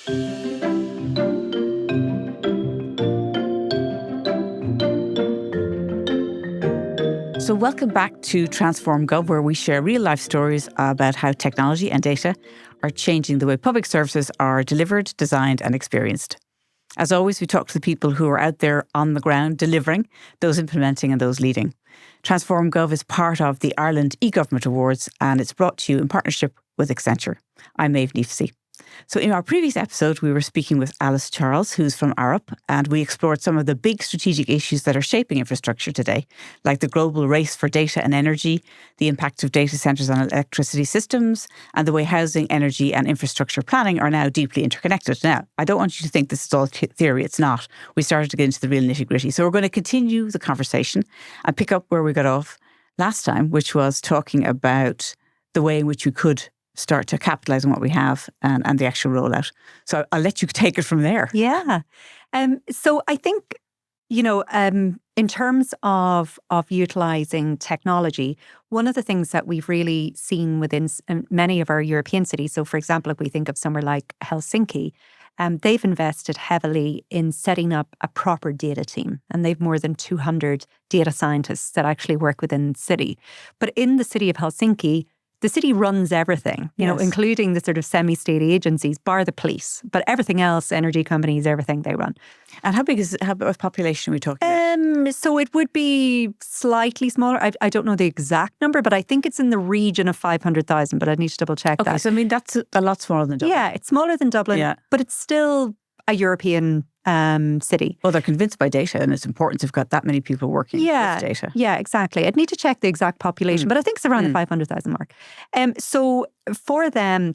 So welcome back to Transform Gov, where we share real-life stories about how technology and data are changing the way public services are delivered, designed and experienced. As always, we talk to the people who are out there on the ground delivering, those implementing and those leading. Transform Gov is part of the Ireland eGovernment Awards, and it's brought to you in partnership with Accenture. I'm Maeve Neefsey. So in our previous episode, we were speaking with Alice Charles, who's from Arup, and we explored some of the big strategic issues that are shaping infrastructure today, like the global race for data and energy, the impact of data centres on electricity systems, and the way housing, energy and infrastructure planning are now deeply interconnected. Now, I don't want you to think this is all theory. It's not. We started to get into the real nitty-gritty. So we're going to continue the conversation and pick up where we got off last time, which was talking about the way in which we could start to capitalise on what we have and the actual rollout. So I'll let you take it from there. Yeah. So I think, in terms of utilising technology, one of the things that we've really seen within many of our European cities, so for example, if we think of somewhere like Helsinki, they've invested heavily in setting up a proper data team, and they've more than 200 data scientists that actually work within the city. But in the city of Helsinki, the city runs everything, including the sort of semi-state agencies, bar the police, but everything else, energy companies, everything they run. And how what population are we talking about? So it would be slightly smaller. I don't know the exact number, but I think it's in the region of 500,000, but I'd need to double check that. Okay, so I mean, that's a lot smaller than Dublin. Yeah, it's smaller than Dublin, but it's still a European city. Well, they're convinced by data and its importance. They've got that many people working with data. Yeah, exactly. I'd need to check the exact population, but I think it's around the 500,000 mark. So for them,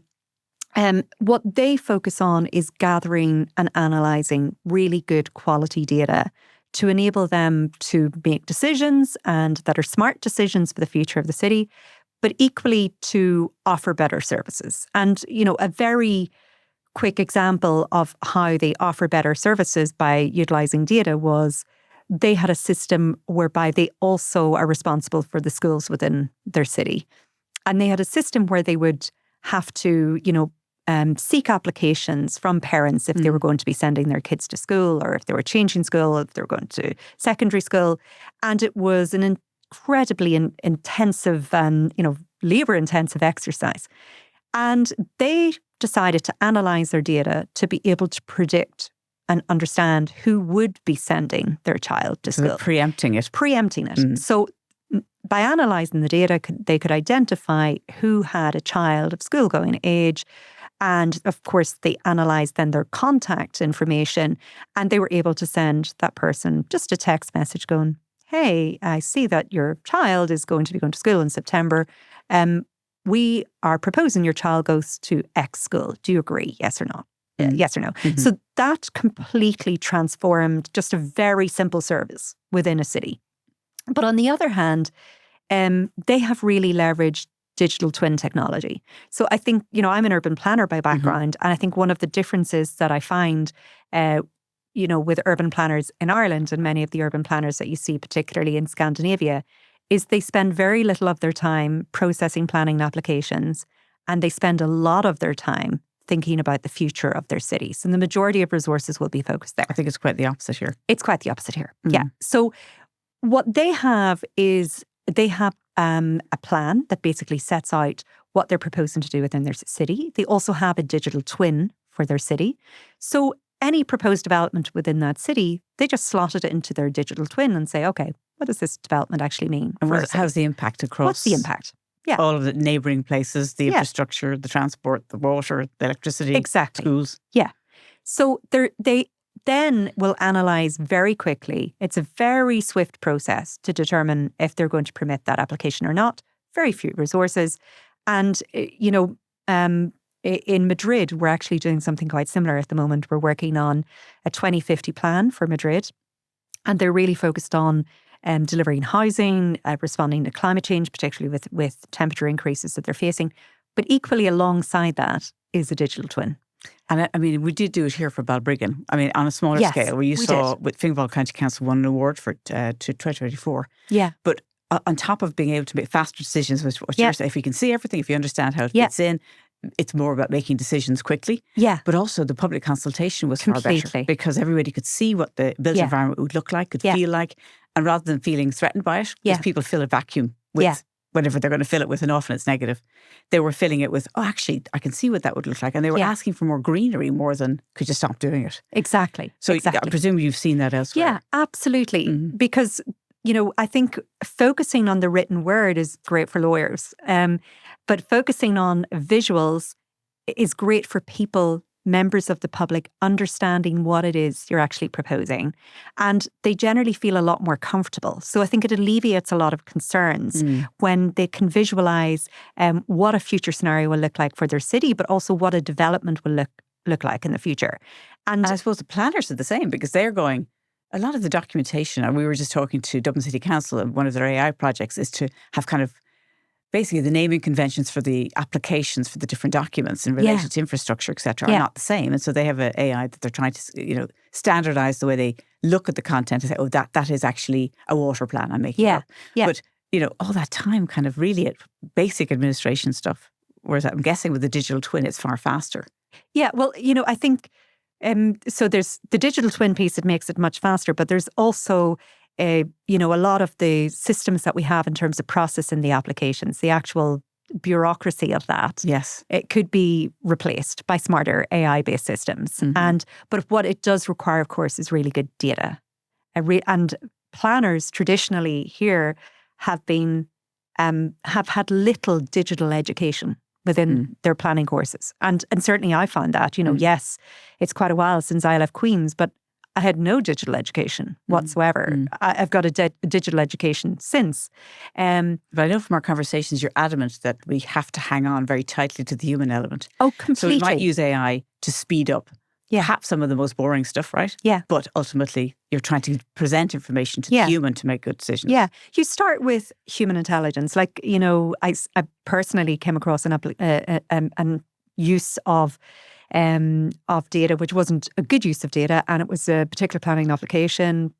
what they focus on is gathering and analysing really good quality data to enable them to make decisions and that are smart decisions for the future of the city, but equally to offer better services. And, a very quick example of how they offer better services by utilising data was they had a system whereby they also are responsible for the schools within their city. And they had a system where they would have to, seek applications from parents if they were going to be sending their kids to school or if they were changing school, if they were going to secondary school. And it was an incredibly intensive and, labour-intensive exercise. And they decided to analyse their data to be able to predict and understand who would be sending their child to school. Preempting it. So by analysing the data, they could identify who had a child of school-going age. And of course, they analysed then their contact information, and they were able to send that person just a text message going, hey, I see that your child is going to be going to school in September. We are proposing your child goes to X school. Do you agree? Yes or no? Yes or no? Mm-hmm. So that completely transformed just a very simple service within a city. But on the other hand, they have really leveraged digital twin technology. So I think, I'm an urban planner by background, and I think one of the differences that I find, with urban planners in Ireland and many of the urban planners that you see, particularly in Scandinavia, is they spend very little of their time processing planning applications, and they spend a lot of their time thinking about the future of their cities. And the majority of resources will be focused there. I think it's quite the opposite here. It's quite the opposite here. Yeah. So what they have is they have a plan that basically sets out what they're proposing to do within their city. They also have a digital twin for their city. So any proposed development within that city, they just slotted it into their digital twin and say, okay, what does this development actually mean? And how's the impact across? What's the impact? Yeah. All of the neighbouring places, the infrastructure, the transport, the water, the electricity, schools. Yeah. So they then will analyse very quickly. It's a very swift process to determine if they're going to permit that application or not. Very few resources. And, in Madrid, we're actually doing something quite similar at the moment. We're working on a 2050 plan for Madrid. And they're really focused on delivering housing, responding to climate change, particularly with temperature increases that they're facing. But equally alongside that is a digital twin. And I mean, we did do it here for Balbriggan. I mean, on a smaller scale, where you saw with Fingal County Council won an award for to 2024. Yeah. But on top of being able to make faster decisions, which you're saying, if you can see everything, if you understand how it fits in, it's more about making decisions quickly. Yeah. But also the public consultation was far better because everybody could see what the built environment would look like, could feel like, and rather than feeling threatened by it, because people fill a vacuum with whatever they're going to fill it with, and often it's negative. They were filling it with, actually, I can see what that would look like. And they were asking for more greenery more than, could you stop doing it? Exactly. So I presume you've seen that elsewhere. Yeah, absolutely. Mm-hmm. Because, I think focusing on the written word is great for lawyers. But focusing on visuals is great for people, members of the public, understanding what it is you're actually proposing. And they generally feel a lot more comfortable. So I think it alleviates a lot of concerns when they can visualize what a future scenario will look like for their city, but also what a development will look like in the future. And I suppose the planners are the same, because they're going, a lot of the documentation, and we were just talking to Dublin City Council, and one of their AI projects is to have kind of basically the naming conventions for the applications for the different documents in relation to infrastructure, et cetera, are not the same. And so they have an AI that they're trying to, standardize the way they look at the content and say, that is actually a water plan I'm making up. Yeah. But, all that time kind of really at basic administration stuff, whereas I'm guessing with the digital twin, it's far faster. Yeah, well, I think, so there's the digital twin piece, it makes it much faster, but there's also a lot of the systems that we have in terms of processing the applications, the actual bureaucracy of that. Yes. It could be replaced by smarter AI-based systems. Mm-hmm. But what it does require, of course, is really good data. And planners traditionally here have had little digital education within their planning courses. And certainly I found that, yes, it's quite a while since I left Queen's, but I had no digital education whatsoever. I've got a digital education since. But I know from our conversations, you're adamant that we have to hang on very tightly to the human element. Oh, completely. So we might use AI to speed up perhaps some of the most boring stuff, right? Yeah. But ultimately, you're trying to present information to the human to make good decisions. Yeah. You start with human intelligence. Like, I personally came across an use of data, which wasn't a good use of data. And it was a particular planning application,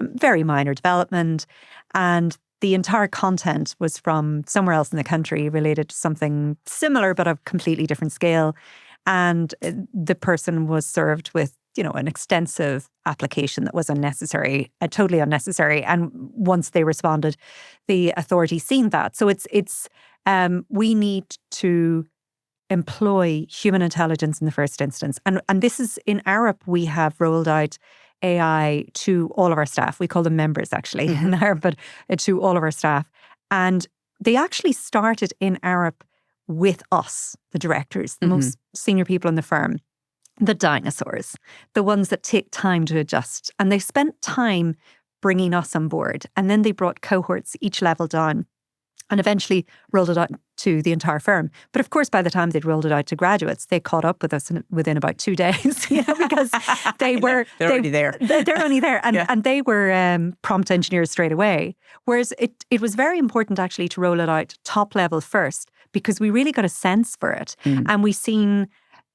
very minor development. And the entire content was from somewhere else in the country related to something similar, but of completely different scale. And the person was served with, an extensive application that was unnecessary, totally unnecessary. And once they responded, the authorities seen that. So we need to employ human intelligence in the first instance. And this is in Arup, we have rolled out AI to all of our staff. We call them members actually in Arup, but to all of our staff. And they actually started in Arup with us, the directors, the most senior people in the firm, the dinosaurs, the ones that take time to adjust. And they spent time bringing us on board. And then they brought cohorts each level down and eventually rolled it out to the entire firm. But of course, by the time they'd rolled it out to graduates, they caught up with us within about 2 days, because they're already there. They're only there. And they were prompt engineers straight away. Whereas it was very important actually to roll it out top level first, because we really got a sense for it. And we've seen...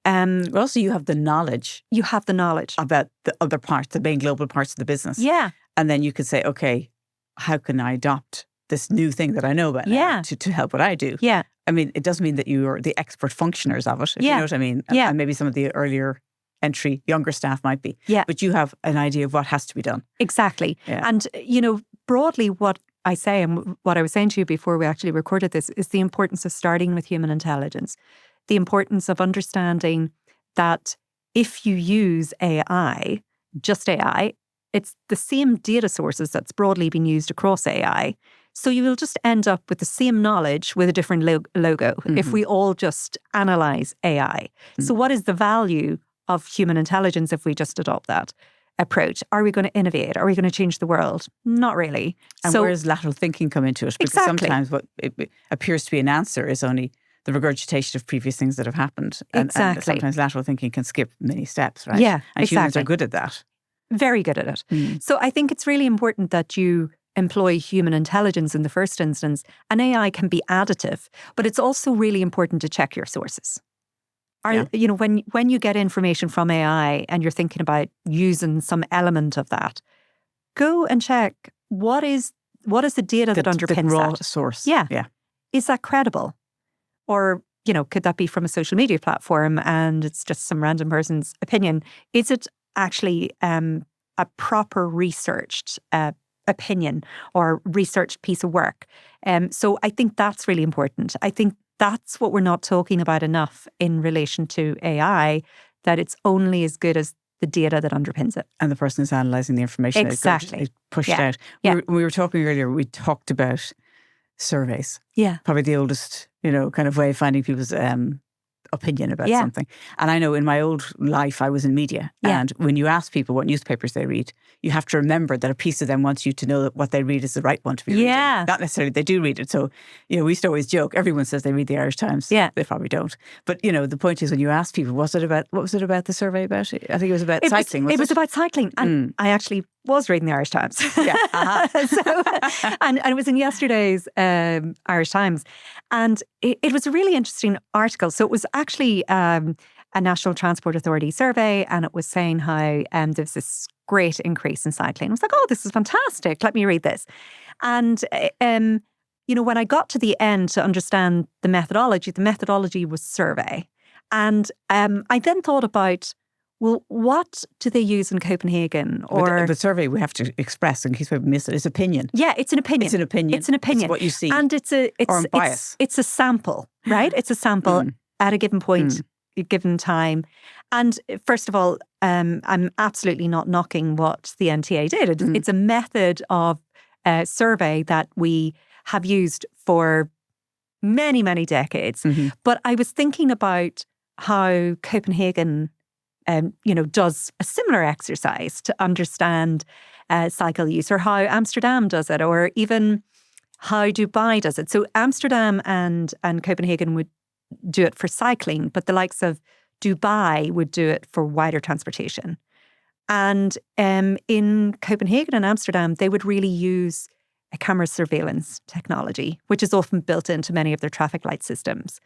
also, you have the knowledge. You have the knowledge. About the other parts, the main global parts of the business. Yeah. And then you could say, okay, how can I adopt this new thing that I know about now to help what I do? Yeah. I mean, it doesn't mean that you are the expert functioners of it, if you know what I mean. Yeah. And maybe some of the earlier entry, younger staff might be. Yeah. But you have an idea of what has to be done. Exactly. Yeah. And, broadly what I say, and what I was saying to you before we actually recorded this, is the importance of starting with human intelligence. The importance of understanding that if you use AI, just AI, it's the same data sources that's broadly been used across AI. So you will just end up with the same knowledge with a different logo if we all just analyze AI. So what is the value of human intelligence if we just adopt that approach? Are we going to innovate? Are we going to change the world? Not really. And where does lateral thinking come into it? Because sometimes what it appears to be an answer is only the regurgitation of previous things that have happened. And sometimes lateral thinking can skip many steps, right? Yeah, and humans are good at that. Very good at it. So I think it's really important that you employ human intelligence in the first instance. And AI can be additive, but it's also really important to check your sources. When you get information from AI and you're thinking about using some element of that, go and check what is the data that underpins the raw that source. Yeah. Is that credible? Or could that be from a social media platform and it's just some random person's opinion? Is it actually a proper researched opinion or researched piece of work? So I think that's really important. I think that's what we're not talking about enough in relation to AI, that it's only as good as the data that underpins it. And the person is analysing the information. Exactly. It pushed Yeah. out. Yeah. We were talking earlier, we talked about surveys. Yeah. Probably the oldest, kind of way of finding people's opinion about something. And I know in my old life, I was in media. Yeah. And when you ask people what newspapers they read, you have to remember that a piece of them wants you to know that what they read is the right one to be reading. Not necessarily they do read it. So, we used to always joke, everyone says they read the Irish Times. Yeah. They probably don't. But, the point is when you ask people, what was it about the survey about? I think it was about cycling. It was about cycling. And I actually was reading the Irish Times. Yeah. And it was in yesterday's Irish Times. And it was a really interesting article. So it was actually a National Transport Authority survey, and it was saying how there was this great increase in cycling. I was like, oh, this is fantastic. Let me read this. And, when I got to the end to understand the methodology was survey. And I then thought about, well, what do they use in Copenhagen? Or the survey we have to express in case we miss it. It's opinion. Yeah, it's an opinion. It's an opinion. It's an opinion. It's what you see. And it's bias. It's a sample, right? It's a sample at a given point, a given time. And first of all, I'm absolutely not knocking what the NTA did. It's a method of survey that we have used for many, many decades. But I was thinking about how Copenhagen does a similar exercise to understand cycle use, or how Amsterdam does it, or even how Dubai does it. So Amsterdam and Copenhagen would do it for cycling, but the likes of Dubai would do it for wider transportation. And in Copenhagen and Amsterdam, they would really use a camera surveillance technology, which is often built into many of their traffic light systems.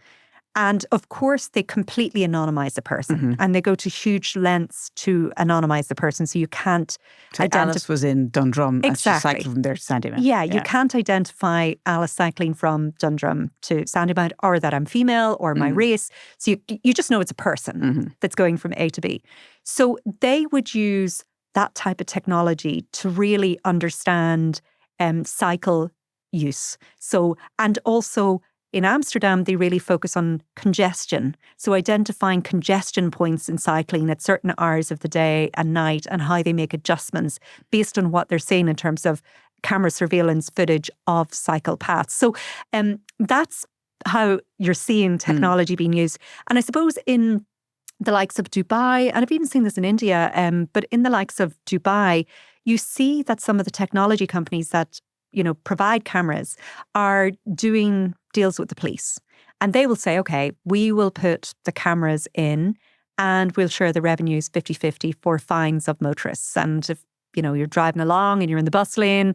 And of course, they completely anonymize the person, and they go to huge lengths to anonymize the person, so you can't identify. Alice was in Dundrum, Exactly. and she cycled from there to Sandymount. Yeah, you can't identify Alice cycling from Dundrum to Sandymount, or that I'm female, or my race. So you just know it's a person that's going from A to B. So they would use that type of technology to really understand cycle use. So, and also, in Amsterdam, they really focus on congestion. So identifying congestion points in cycling at certain hours of the day and night, and how they make adjustments based on what they're seeing in terms of camera surveillance footage of cycle paths. So that's how you're seeing technology being used. And I suppose in the likes of Dubai, and I've even seen this in India, but in the likes of Dubai, you see that some of the technology companies that provide cameras are doing deals with the police. And they will say, okay, we will put the cameras in and we'll share the revenues 50-50 for fines of motorists. And if you're driving along and you're in the bus lane,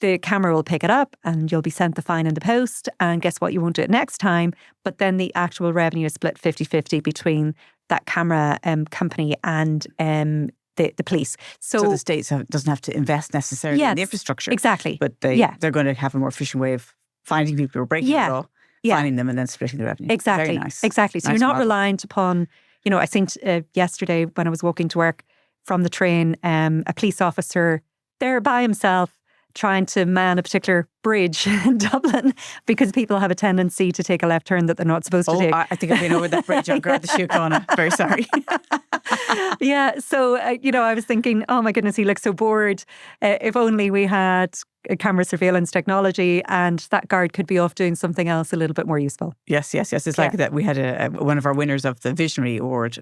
the camera will pick it up and you'll be sent the fine in the post. And guess what? You won't do it next time. But then the actual revenue is split 50-50 between that camera company and the police. So the state doesn't have to invest necessarily in the infrastructure. Exactly. But they're going to have a more efficient way of finding people who are breaking the law, finding them, and then splitting the revenue. Exactly. Very nice. Exactly. So nice you're not model. reliant upon, I think yesterday when I was walking to work from the train, a police officer there by himself trying to man a particular bridge in Dublin because people have a tendency to take a left turn that they're not supposed to take. I think I've been over that bridge on Garda Síochána. Very sorry. Yeah, so, I was thinking, oh my goodness, he looks so bored. If only we had a camera surveillance technology and that guard could be off doing something else a little bit more useful. Yes. It's like that. We had one of our winners of the Visionary Award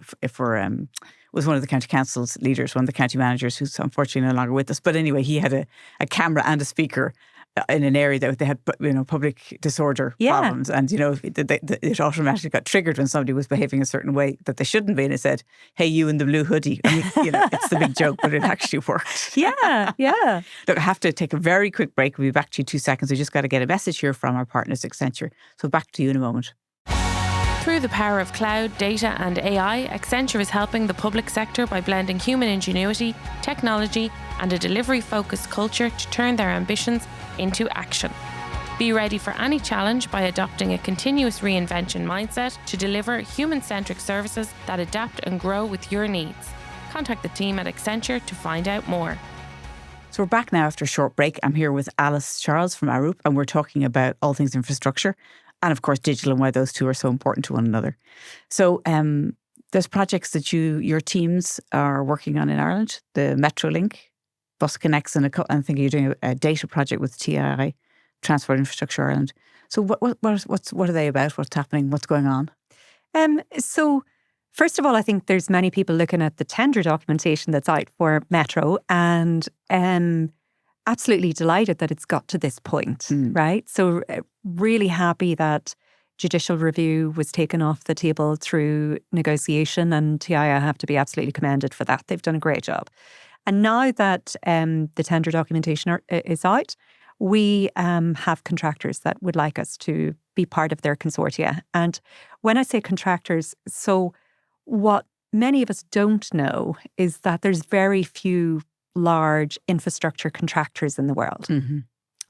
was one of the county council's leaders, one of the county managers who's unfortunately no longer with us. But anyway, he had a camera and a speaker in an area that they had, public disorder problems. And, it automatically got triggered when somebody was behaving a certain way that they shouldn't be. And it said, hey, you in the blue hoodie. I mean, it's the big joke, but it actually worked. Yeah. Look, I have to take a very quick break. We'll be back to you 2 seconds. We just got to get a message here from our partners, Accenture. So back to you in a moment. Through the power of cloud, data and AI, Accenture is helping the public sector by blending human ingenuity, technology and a delivery-focused culture to turn their ambitions into action. Be ready for any challenge by adopting a continuous reinvention mindset to deliver human-centric services that adapt and grow with your needs. Contact the team at Accenture to find out more. So we're back now after a short break. I'm here with Alice Charles from Arup, and we're talking about all things infrastructure and, of course, digital and why those two are so important to one another. So there's projects that your teams are working on in Ireland, the MetroLink, Bus Connects, and I'm thinking you're doing a data project with TII, Transport Infrastructure Ireland. So what are they about? What's happening? What's going on? So first of all, I think there's many people looking at the tender documentation that's out for Metro and absolutely delighted that it's got to this point, right? So really happy that judicial review was taken off the table through negotiation, and TII have to be absolutely commended for that. They've done a great job. And now that the tender documentation is out, we have contractors that would like us to be part of their consortia. And when I say contractors, so what many of us don't know is that there's very few large infrastructure contractors in the world. Mm-hmm.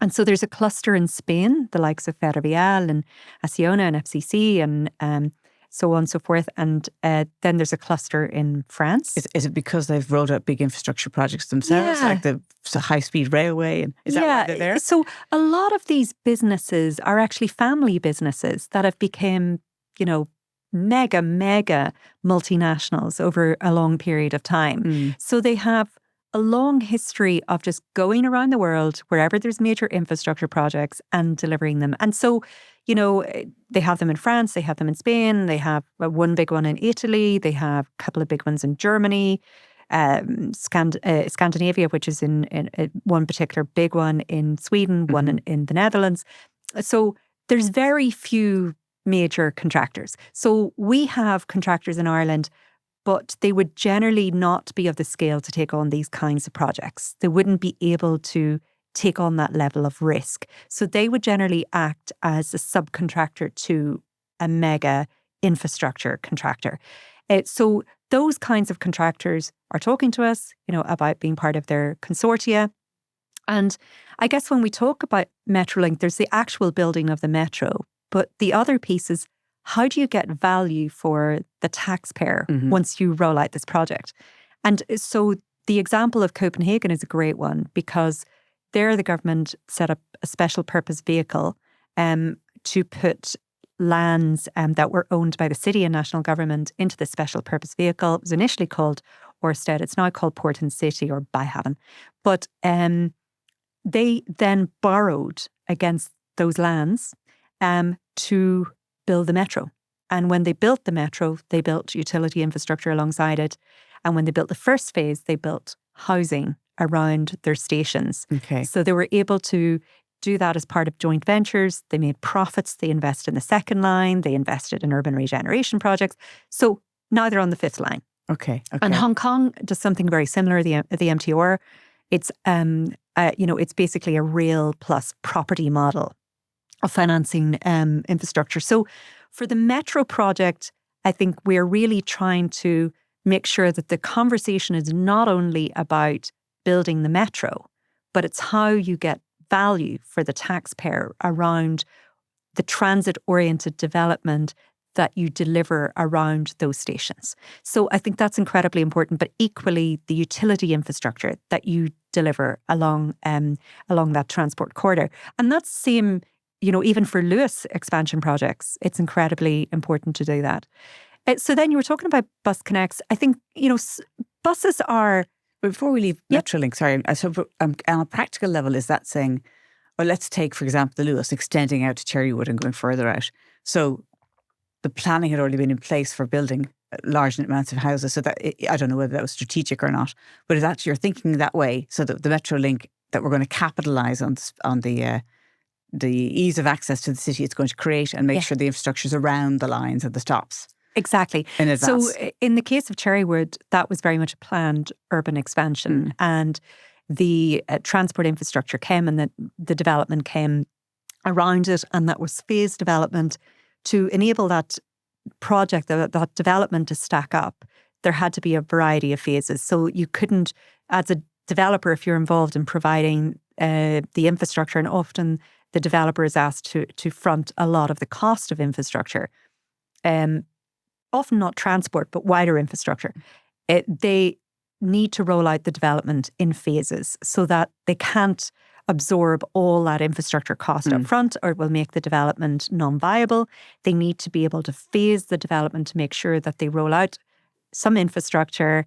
And so there's a cluster in Spain, the likes of Ferrovial and Acciona and FCC and so on and so forth. And then there's a cluster in France. Is it because they've rolled out big infrastructure projects themselves, like the high-speed railway? And is that why they're there? So a lot of these businesses are actually family businesses that have become, mega multinationals over a long period of time. So they have a long history of just going around the world, wherever there's major infrastructure projects, and delivering them. And so, they have them in France, they have them in Spain, they have one big one in Italy, they have a couple of big ones in Germany, Scandinavia, which is in one particular big one in Sweden, one in the Netherlands. So there's very few major contractors. So we have contractors in Ireland, but they would generally not be of the scale to take on these kinds of projects. They wouldn't be able to take on that level of risk. So they would generally act as a subcontractor to a mega infrastructure contractor. So those kinds of contractors are talking to us, about being part of their consortia. And I guess when we talk about MetroLink, there's the actual building of the metro, but the other piece is, how do you get value for the taxpayer once you roll out this project? And so the example of Copenhagen is a great one, because there the government set up a special purpose vehicle to put lands that were owned by the city and national government into the special purpose vehicle. It was initially called Orsted. It's now called Port and City, or Byhaven. But they then borrowed against those lands to build the metro. And when they built the metro, they built utility infrastructure alongside it. And when they built the first phase, they built housing around their stations. Okay. So they were able to do that as part of joint ventures. They made profits. They invested in the second line. They invested in urban regeneration projects. So now they're on the fifth line. Okay. And Hong Kong does something very similar. The MTR, it's it's basically a rail plus property model of financing infrastructure. So for the metro project, I think we're really trying to make sure that the conversation is not only about building the metro, but it's how you get value for the taxpayer around the transit-oriented development that you deliver around those stations. So I think that's incredibly important, but equally the utility infrastructure that you deliver along that transport corridor. And that's the same, even for Lewis expansion projects, it's incredibly important to do that. So then you were talking about bus connects. I think, buses are... Before we leave MetroLink, sorry, so on a practical level, is that saying, or let's take, for example, the Lewis extending out to Cherrywood and going further out. So the planning had already been in place for building large amounts of houses. So that, I don't know whether that was strategic or not, but is that you're thinking that way, so that the MetroLink, that we're going to capitalise on the ease of access to the city it's going to create, and make sure the infrastructure is around the lines and the stops. Exactly. In advance. So in the case of Cherrywood, that was very much a planned urban expansion, and the transport infrastructure came, and the development came around it, and that was phased development to enable that project, that development to stack up. There had to be a variety of phases. So you couldn't, as a developer, if you're involved in providing the infrastructure, and often the developer is asked to front a lot of the cost of infrastructure. Often not transport, but wider infrastructure. They need to roll out the development in phases so that they can't absorb all that infrastructure cost up front, or it will make the development non-viable. They need to be able to phase the development to make sure that they roll out some infrastructure,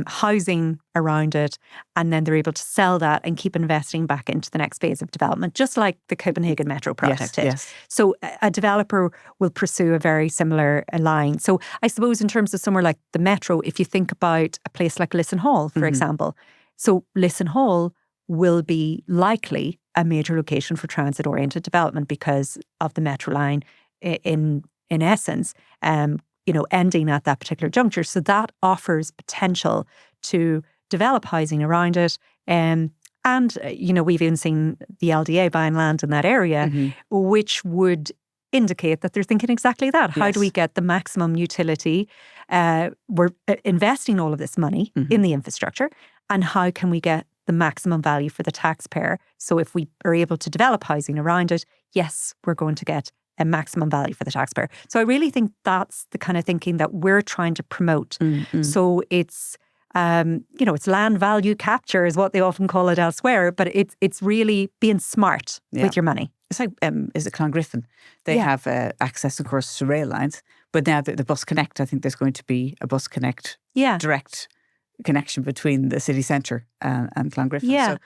housing around it, and then they're able to sell that and keep investing back into the next phase of development, just like the Copenhagen Metro project did. Yes. So a developer will pursue a very similar line. So I suppose in terms of somewhere like the Metro, if you think about a place like Lisson Hall, for example, so Lisson Hall will be likely a major location for transit-oriented development because of the Metro line in essence, ending at that particular juncture. So that offers potential to develop housing around it. And we've even seen the LDA buying land in that area, which would indicate that they're thinking exactly that. How do we get the maximum utility? We're investing all of this money in the infrastructure, and how can we get the maximum value for the taxpayer? So if we are able to develop housing around it, yes, we're going to get a maximum value for the taxpayer. So I really think that's the kind of thinking that we're trying to promote. So it's, it's land value capture is what they often call it elsewhere, but it's really being smart with your money. It's like, is it Clongriffin? They have access, of course, to rail lines, but now the Bus Connect, I think there's going to be a Bus Connect direct connection between the city centre and Clongriffin. Yeah.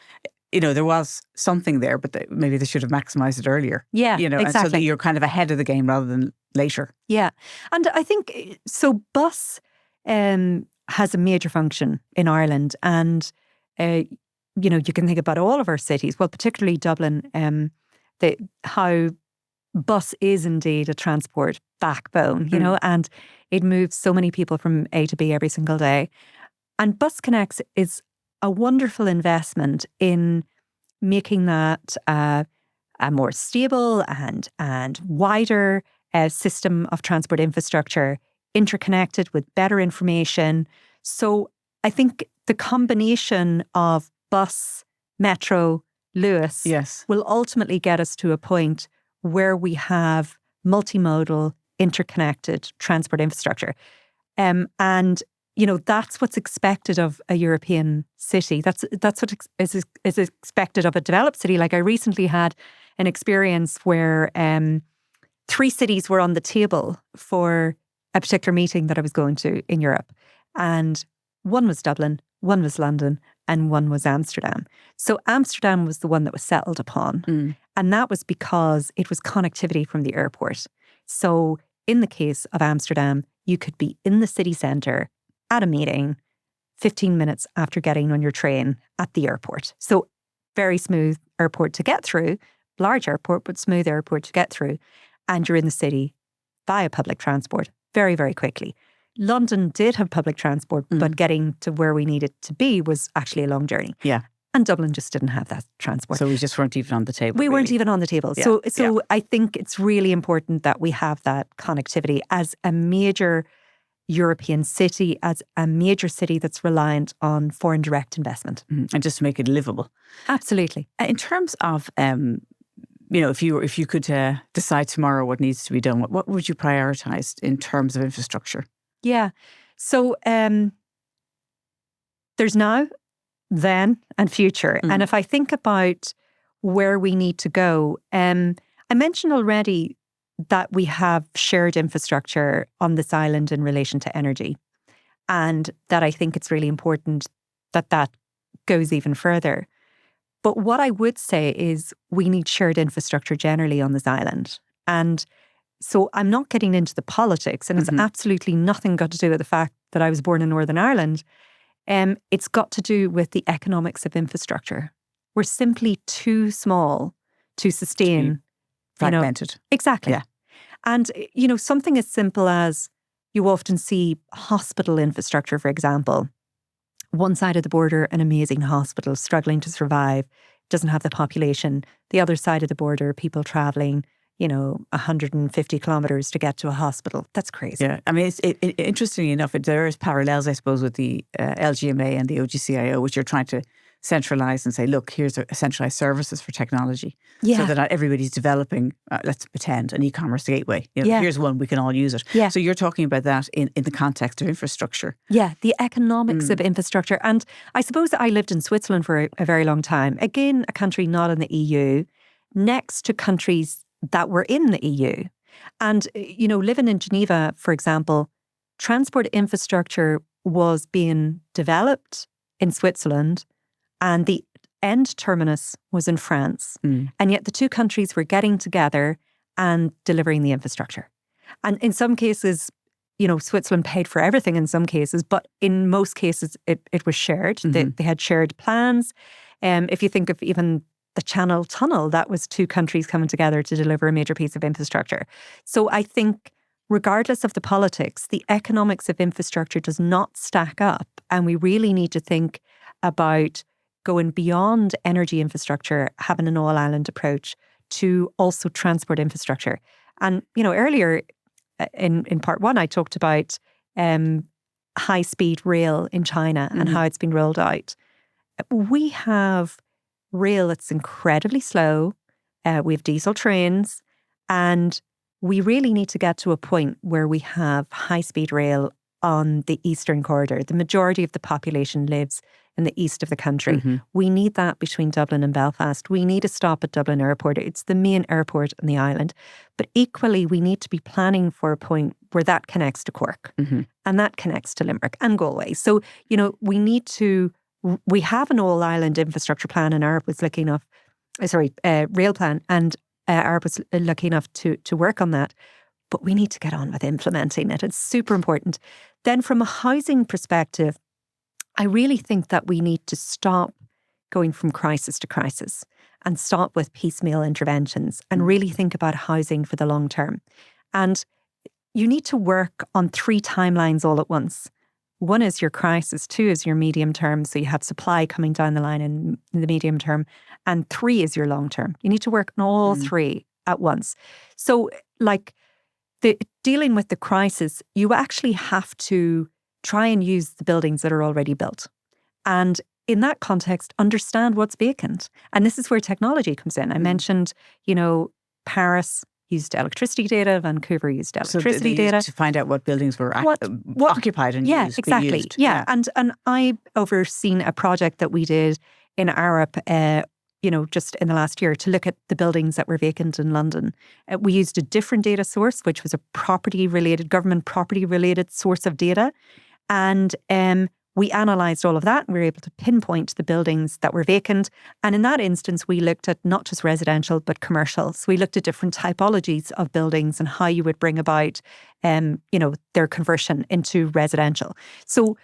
So, there was something there, but maybe they should have maximised it earlier. Yeah, exactly. And so that you're kind of ahead of the game rather than later. Yeah. And I think, so bus has a major function in Ireland. And, you can think about all of our cities, well, particularly Dublin, how bus is indeed a transport backbone, and it moves so many people from A to B every single day. And Bus Connects is a wonderful investment in making that a more stable and wider system of transport infrastructure, interconnected with better information. So I think the combination of bus, metro, Lewis will ultimately get us to a point where we have multimodal, interconnected transport infrastructure. And that's what's expected of a European city. That's what is expected of a developed city. Like I recently had an experience where 3 cities were on the table for a particular meeting that I was going to in Europe. And one was Dublin, one was London, and one was Amsterdam. So Amsterdam was the one that was settled upon. And that was because it was connectivity from the airport. So in the case of Amsterdam, you could be in the city centre at a meeting 15 minutes after getting on your train at the airport. So very smooth airport to get through, large airport, but smooth airport to get through. And you're in the city via public transport very, very quickly. London did have public transport, but getting to where we needed to be was actually a long journey. Yeah. And Dublin just didn't have that transport. So we just weren't even on the table. We weren't even on the table. Yeah. So I think it's really important that we have that connectivity as a major European city, as a major city that's reliant on foreign direct investment. And just to make it livable. Absolutely. In terms of, if you could decide tomorrow what needs to be done, what would you prioritise in terms of infrastructure? Yeah. So there's now, then, and future. And if I think about where we need to go, I mentioned already that we have shared infrastructure on this island in relation to energy, and that I think it's really important that goes even further. But what I would say is we need shared infrastructure generally on this island. And so I'm not getting into the politics, and it's absolutely nothing got to do with the fact that I was born in Northern Ireland. It's got to do with the economics of infrastructure. We're simply too small to sustain. Fragmented. Exactly. Yeah. And, something as simple as you often see hospital infrastructure, for example. One side of the border, an amazing hospital struggling to survive, doesn't have the population. The other side of the border, people travelling 150 kilometres to get to a hospital. That's crazy. Yeah. I mean, interestingly enough, there is parallels, I suppose, with the LGMA and the OGCIO, which are trying to centralise and say, look, here's a centralised services for technology. Yeah. So that not everybody's developing, let's pretend, an e-commerce gateway. Here's one, we can all use it. Yeah. So you're talking about that in the context of infrastructure. Yeah, the economics of infrastructure. And I suppose I lived in Switzerland for a very long time. Again, a country not in the EU, next to countries that were in the EU. And, living in Geneva, for example, transport infrastructure was being developed in Switzerland and the end terminus was in France. And yet the two countries were getting together and delivering the infrastructure. And in some cases, Switzerland paid for everything in some cases, but in most cases it was shared. Mm-hmm. They had shared plans. If you think of even the Channel Tunnel, that was two countries coming together to deliver a major piece of infrastructure. So I think regardless of the politics, the economics of infrastructure does not stack up. And we really need to think about going beyond energy infrastructure, having an all-island approach to also transport infrastructure. And, earlier in part one, I talked about high-speed rail in China and how it's been rolled out. We have rail that's incredibly slow. We have diesel trains, and we really need to get to a point where we have high-speed rail on the Eastern Corridor. The majority of the population lives in the east of the country. Mm-hmm. We need that between Dublin and Belfast. We need a stop at Dublin Airport. It's the main airport on the island. But equally, we need to be planning for a point where that connects to Cork and that connects to Limerick and Galway. So, we have an all-island infrastructure plan, and Arup was lucky enough, rail plan, and Arup was lucky enough to work on that. But we need to get on with implementing it. It's super important. Then from a housing perspective, I really think that we need to stop going from crisis to crisis and stop with piecemeal interventions and really think about housing for the long term. And you need to work on 3 timelines all at once. 1 is your crisis, 2 is your medium term, so you have supply coming down the line in the medium term, and 3 is your long term. You need to work on all 3 at once. So dealing with the crisis, you actually have to try and use the buildings that are already built. And in that context, understand what's vacant. And this is where technology comes in. I mentioned, Paris used electricity data, Vancouver used electricity data. To find out what buildings were occupied and used. Exactly. Used. Yeah. And I overseen a project that we did in Arup, just in the last year to look at the buildings that were vacant in London. We used a different data source, which was a government property-related source of data. And we analysed all of that and we were able to pinpoint the buildings that were vacant. And in that instance, we looked at not just residential, but commercial. So we looked at different typologies of buildings and how you would bring about, their conversion into residential. So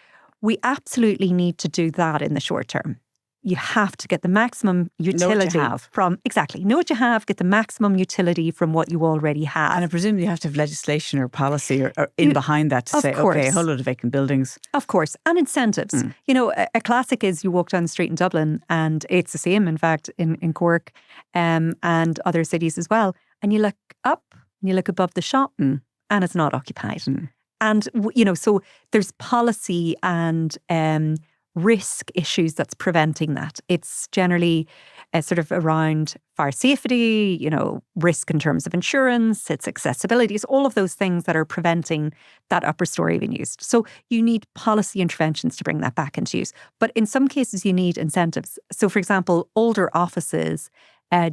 we absolutely need to do that in the short term. You have to get the maximum utility from, know what you have, get the maximum utility from what you already have. And I presume you have to have legislation or policy or behind that to say, okay, a whole lot of vacant buildings. Of course. And incentives. A classic is you walk down the street in Dublin, and it's the same, in fact, in Cork and other cities as well. And you look up, and you look above the shop, and it's not occupied. And, so there's policy and risk issues that's preventing that. It's generally sort of around fire safety, risk in terms of insurance, it's accessibility, it's all of those things that are preventing that upper story being used. So you need policy interventions to bring that back into use. But in some cases, you need incentives. So for example, older offices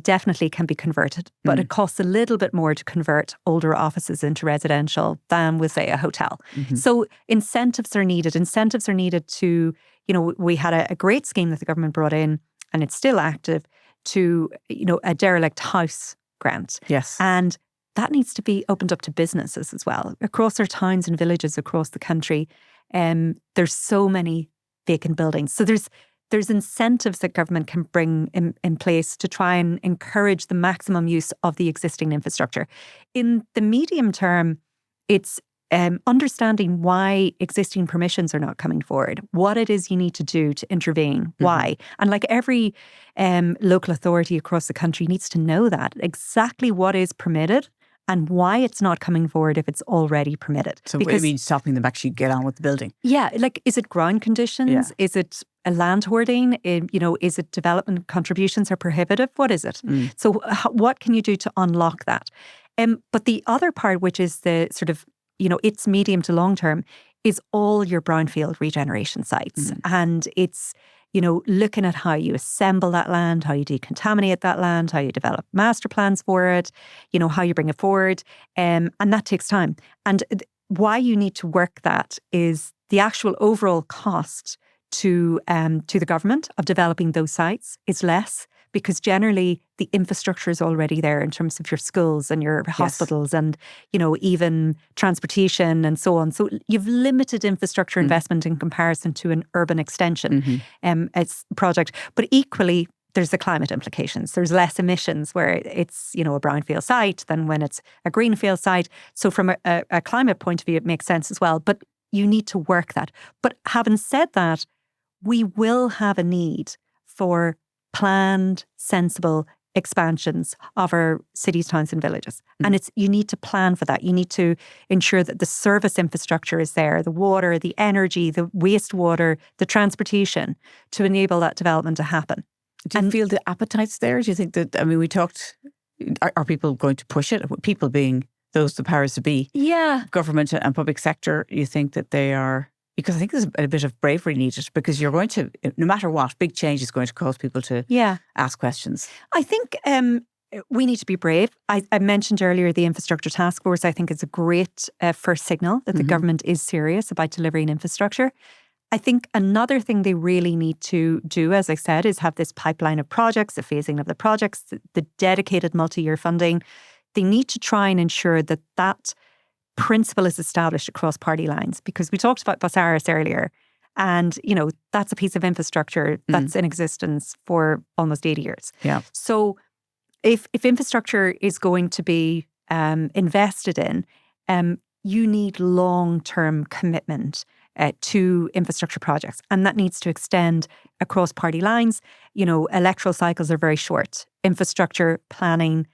definitely can be converted, but it costs a little bit more to convert older offices into residential than with, say, a hotel. So incentives are needed. Incentives are needed to, we had a great scheme that the government brought in, and it's still active, to, a derelict house grant. Yes. And that needs to be opened up to businesses as well. Across our towns and villages across the country, there's so many vacant buildings. So there's incentives that government can bring in place to try and encourage the maximum use of the existing infrastructure. In the medium term, it's understanding why existing permissions are not coming forward, what it is you need to do to intervene, why. And like every local authority across the country needs to know that, exactly what is permitted and why it's not coming forward if it's already permitted. So because, it means stopping them actually get on with the building. Yeah, like, is it ground conditions? Yeah. Is it land hoarding? Is it development contributions are prohibitive? What is it? So what can you do to unlock that? But the other part, which is the sort of, it's medium to long term, is all your brownfield regeneration sites. And it's, looking at how you assemble that land, how you decontaminate that land, how you develop master plans for it, how you bring it forward. And that takes time. And why you need to work that is the actual overall cost to the government of developing those sites is less, because generally the infrastructure is already there in terms of your schools and your hospitals and, even transportation and so on. So you've limited infrastructure investment in comparison to an urban extension project. But equally, there's the climate implications. There's less emissions where it's, a brownfield site than when it's a greenfield site. So from a climate point of view, it makes sense as well. But you need to work that. But having said that, we will have a need for planned, sensible expansions of our cities, towns and villages. And you need to plan for that. You need to ensure that the service infrastructure is there, the water, the energy, the wastewater, the transportation, to enable that development to happen. Do you feel the appetite's there? Do you think that, we talked, are people going to push it? People being those the powers to be. Yeah. Government and public sector, you think that they are... Because I think there's a bit of bravery needed, because you're going to, no matter what, big change is going to cause people to ask questions. I think we need to be brave. I mentioned earlier the Infrastructure Task Force. I think it's a great first signal that the government is serious about delivering infrastructure. I think another thing they really need to do, as I said, is have this pipeline of projects, the phasing of the projects, the dedicated multi-year funding. They need to try and ensure that that principle is established across party lines, because we talked about Busaris earlier, and that's a piece of infrastructure that's in existence for almost 80 years. Yeah. So if infrastructure is going to be invested in, you need long-term commitment to infrastructure projects, and that needs to extend across party lines. Electoral cycles are very short. Infrastructure planning,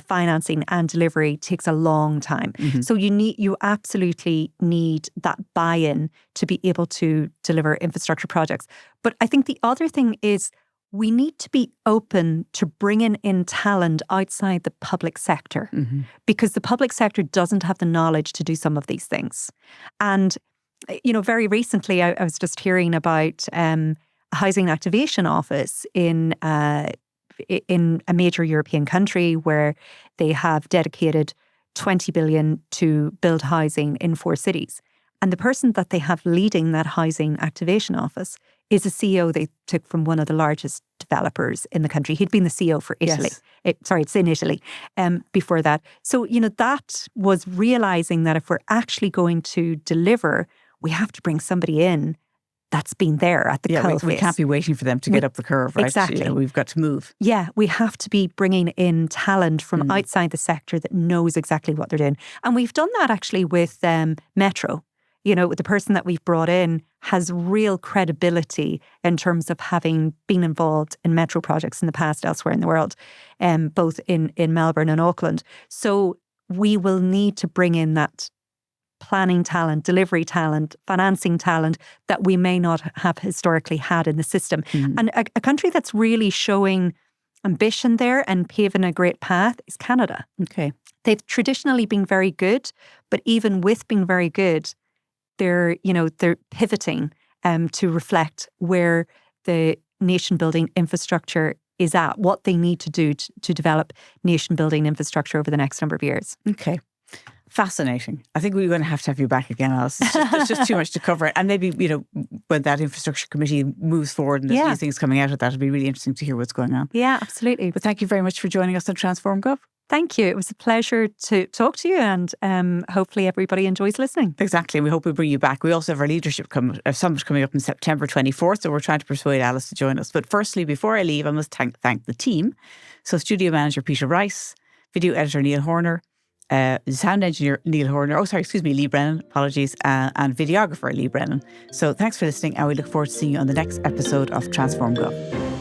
financing and delivery takes a long time. So you absolutely need that buy-in to be able to deliver infrastructure projects. But I think the other thing is we need to be open to bringing in talent outside the public sector, because the public sector doesn't have the knowledge to do some of these things. And, very recently I was just hearing about a housing activation office in a major European country where they have dedicated 20 billion to build housing in 4 cities. And the person that they have leading that housing activation office is a CEO they took from one of the largest developers in the country. He'd been the CEO for Italy. Yes. It's in Italy before that. So, that was realizing that if we're actually going to deliver, we have to bring somebody in that's been there at the coalface. We can't be waiting for them to get up the curve, right? Exactly. We've got to move. Yeah, we have to be bringing in talent from outside the sector that knows exactly what they're doing. And we've done that actually with Metro. The person that we've brought in has real credibility in terms of having been involved in Metro projects in the past elsewhere in the world, both in Melbourne and Auckland. So we will need to bring in that planning talent, delivery talent, financing talent that we may not have historically had in the system. And a country that's really showing ambition there and paving a great path is Canada. Okay. They've traditionally been very good, but even with being very good, they're pivoting to reflect where the nation building infrastructure is at, what they need to do to develop nation building infrastructure over the next number of years. Okay. Fascinating. I think we're going to have you back again, Alice. There's just too much to cover. And maybe, when that infrastructure committee moves forward and there's new things coming out of that, it'll be really interesting to hear what's going on. Yeah, absolutely. But thank you very much for joining us on Transform Gov. Thank you. It was a pleasure to talk to you, and hopefully everybody enjoys listening. Exactly. We hope we bring you back. We also have our leadership summit coming up on September 24th, so we're trying to persuade Alice to join us. But firstly, before I leave, I must thank the team. So studio manager Peter Rice, video editor Neil Horner, sound engineer Lee Brennan, apologies, and videographer Lee Brennan. So thanks for listening, and we look forward to seeing you on the next episode of Transform Gov.